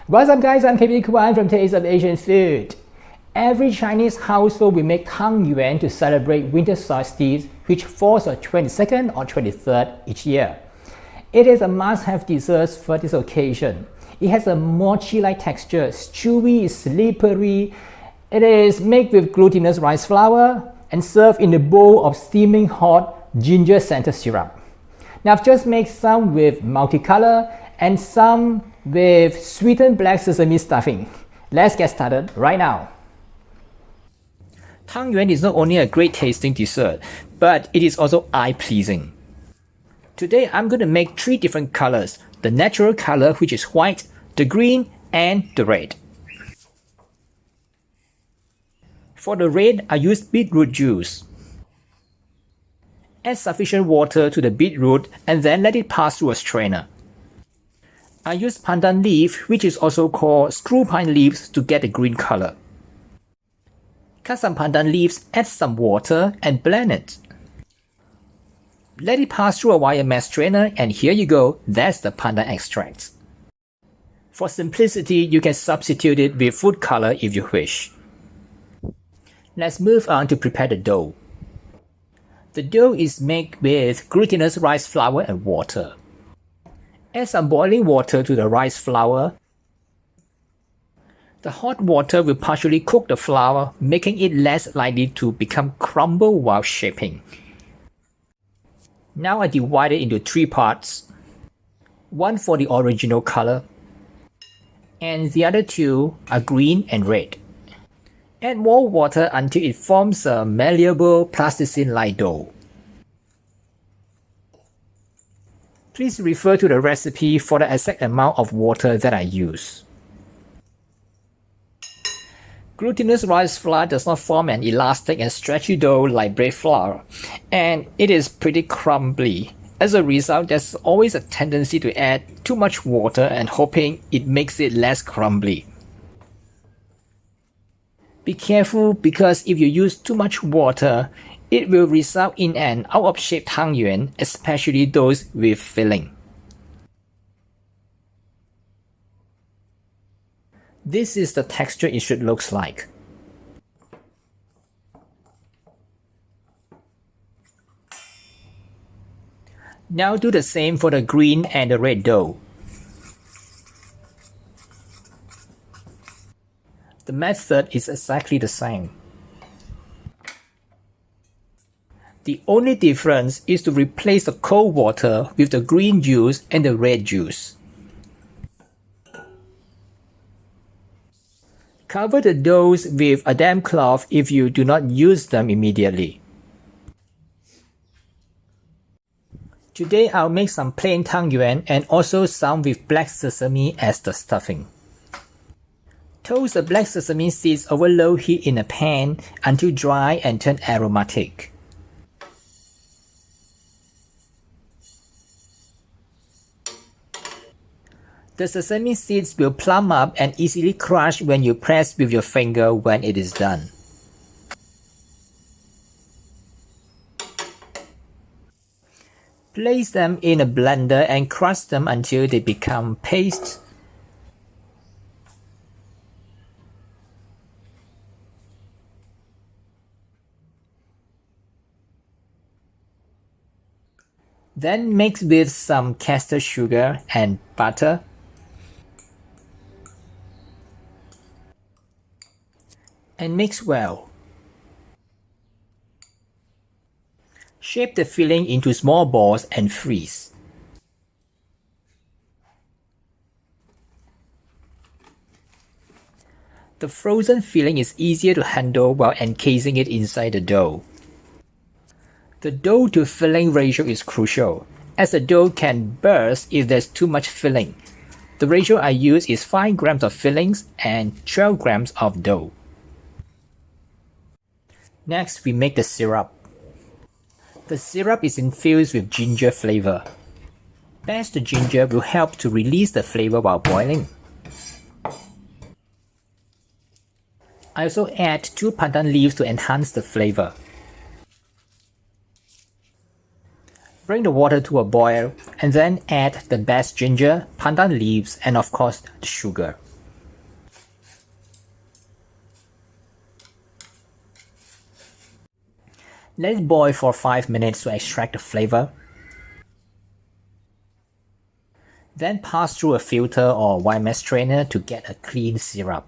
What's up guys, I'm KB Kwan from Taste of Asian Food. Every Chinese household will make Tang Yuan to celebrate winter solstice, which falls on 22nd or 23rd each year. It is a must-have dessert for this occasion. It has a mochi-like texture, chewy, slippery. It is made with glutinous rice flour and served in a bowl of steaming hot ginger-scented syrup. Now I've just made some with multicolor and some with sweetened black sesame stuffing. Let's get started right now. Tang Yuan is not only a great tasting dessert, but it is also eye-pleasing. Today I'm going to make 3 different colors: the natural color, which is white, the green, and the red. For the red, I used beetroot juice. Add sufficient water to the beetroot and then let it pass through a strainer. I used pandan leaf, which is also called screw pine leaves, to get a green color. Cut some pandan leaves, add some water, and blend it. Let it pass through a wire mesh strainer, and here you go, that's the pandan extract. For simplicity, you can substitute it with food color if you wish. Let's move on to prepare the dough. The dough is made with glutinous rice flour and water. Add some boiling water to the rice flour. The hot water will partially cook the flour, making it less likely to become crumble while shaping. Now I divide it into 3 parts. One for the original color, and the other 2 are green and red. Add more water until it forms a malleable plasticine-like dough. Please refer to the recipe for the exact amount of water that I use. Glutinous rice flour does not form an elastic and stretchy dough like bread flour, and it is pretty crumbly. As a result, there's always a tendency to add too much water and hoping it makes it less crumbly. Be careful, because if you use too much water, it will result in an out-of-shape Tang Yuan, especially those with filling. This is the texture it should look like. Now do the same for the green and the red dough. The method is exactly the same. The only difference is to replace the cold water with the green juice and the red juice. Cover the doughs with a damp cloth if you do not use them immediately. Today I'll make some plain Tang Yuan and also some with black sesame as the stuffing. Toast the black sesame seeds over low heat in a pan until dry and turn aromatic. The sesame seeds will plump up and easily crush when you press with your finger when it is done. Place them in a blender and crush them until they become paste. Then mix with some caster sugar and butter. And mix well. Shape the filling into small balls and freeze. The frozen filling is easier to handle while encasing it inside the dough. The dough to filling ratio is crucial, as the dough can burst if there's too much filling. The ratio I use is 5 grams of fillings and 12 grams of dough. Next, we make the syrup. The syrup is infused with ginger flavor. Bash the ginger will help to release the flavor while boiling. I also add 2 pandan leaves to enhance the flavor. Bring the water to a boil and then add the bashed ginger, pandan leaves, and of course the sugar. Let it boil for 5 minutes to extract the flavor. Then pass through a filter or wine mesh strainer to get a clean syrup.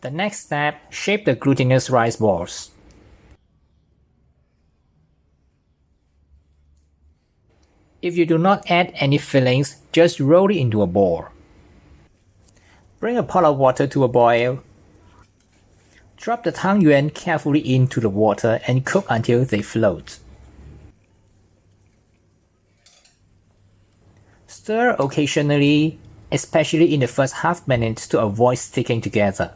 The next step, shape the glutinous rice balls. If you do not add any fillings, just roll it into a ball. Bring a pot of water to a boil. Drop the tang yuan carefully into the water and cook until they float. Stir occasionally, especially in the first half minute to avoid sticking together.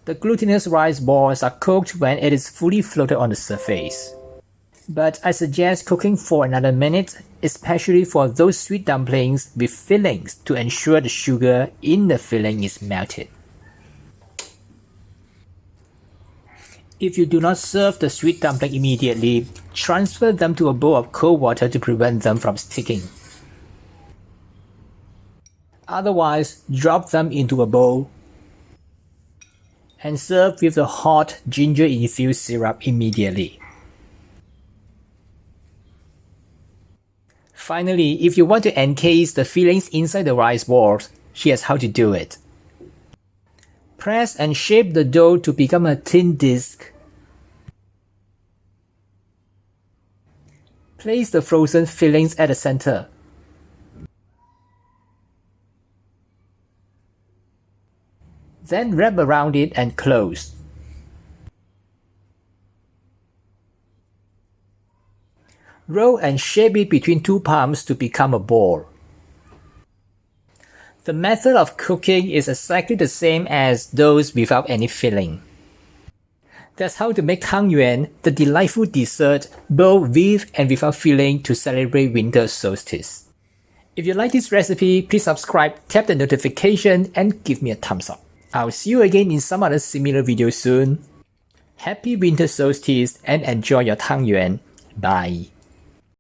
The glutinous rice balls are cooked when it is fully floated on the surface. But I suggest cooking for another minute, especially for those sweet dumplings with fillings to ensure the sugar in the filling is melted. If you do not serve the sweet dumpling immediately, transfer them to a bowl of cold water to prevent them from sticking. Otherwise, drop them into a bowl and serve with the hot ginger-infused syrup immediately. Finally, if you want to encase the fillings inside the rice balls, here's how to do it. Press and shape the dough to become a thin disc. Place the frozen fillings at the center. Then wrap around it and close. Roll and shape it between two palms to become a ball. The method of cooking is exactly the same as those without any filling. That's how to make tang yuan, the delightful dessert, both with and without filling to celebrate winter solstice. If you like this recipe, please subscribe, tap the notification, and give me a thumbs up. I'll see you again in some other similar video soon. Happy winter solstice and enjoy your tang yuan. Bye.